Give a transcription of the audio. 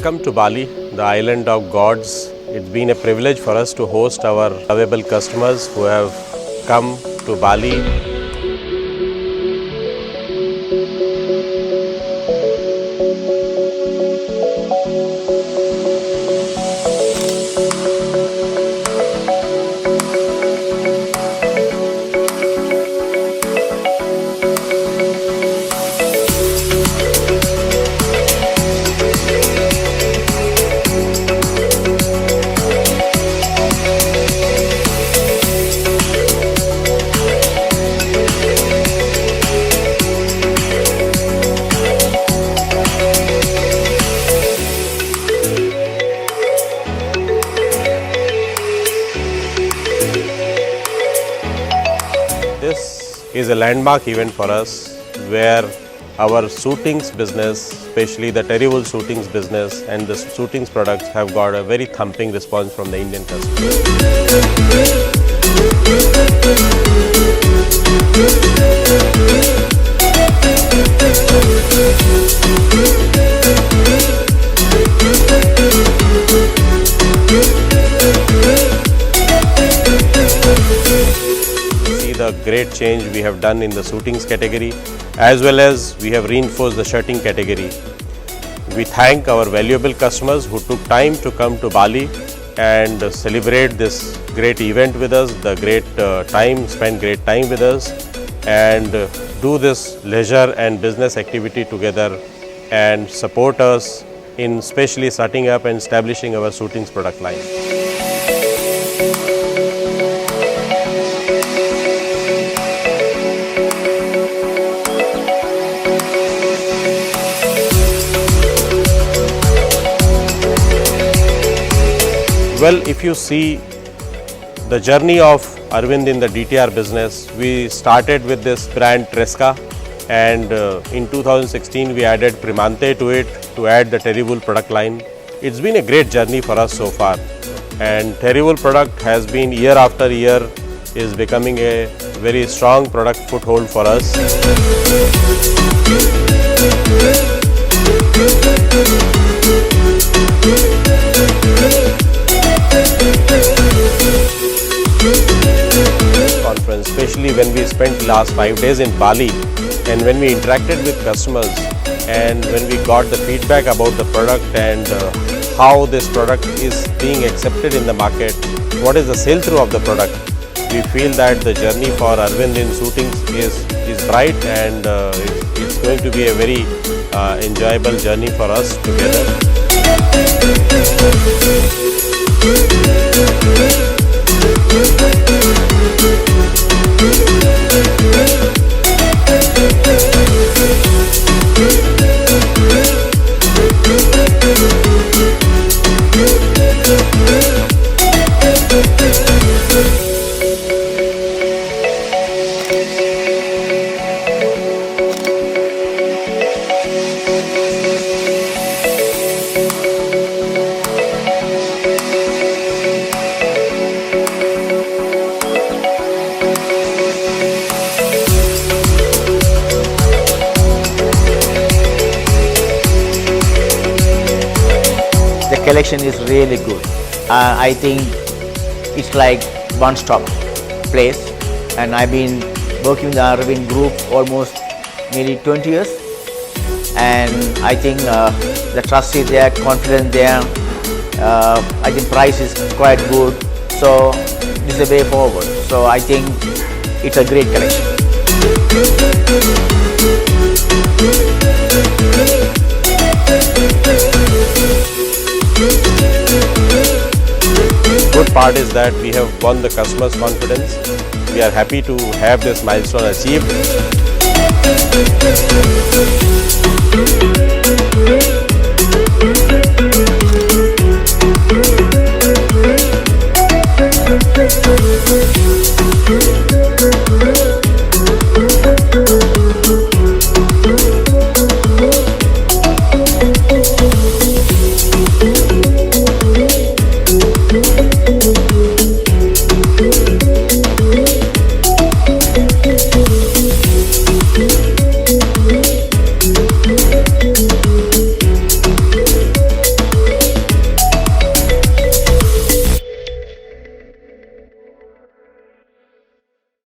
Welcome to Bali, the island of gods. It's been a privilege for us to host our lovable customers who have come to Bali. This is a landmark event for us where our suitings business, especially the Terrywool suitings business and the suitings products have got a very thumping response from the Indian customers. The great change we have done in the suitings category, as well as we have reinforced the shirting category. We thank our valuable customers who took time to come to Bali and celebrate this great event with us, spend great time with us, and do this leisure and business activity together and support us in especially starting up and establishing our suitings product line. Well, if you see the journey of Arvind in the DTR business, we started with this brand Tresca, and in 2016 we added Primante to it to add the Terrywool product line. It's been a great journey for us so far, and Terrywool product has been year after year is becoming a very strong product foothold for us. Conference, especially when we spent the last 5 days in Bali and when we interacted with customers and when we got the feedback about the product and how this product is being accepted in the market, what is the sale through of the product, we feel that the journey for Arvind in suitings is bright, and it's going to be a very enjoyable journey for us together. Collection is really good. I think it's like one-stop place, and I've been working with the Arvind Group almost nearly 20 years, and I think the trust is there, confidence there. I think price is quite good, so this is a way forward. So I think it's a great collection. Good part is that we have won the customers' confidence. We are happy to have this milestone achieved.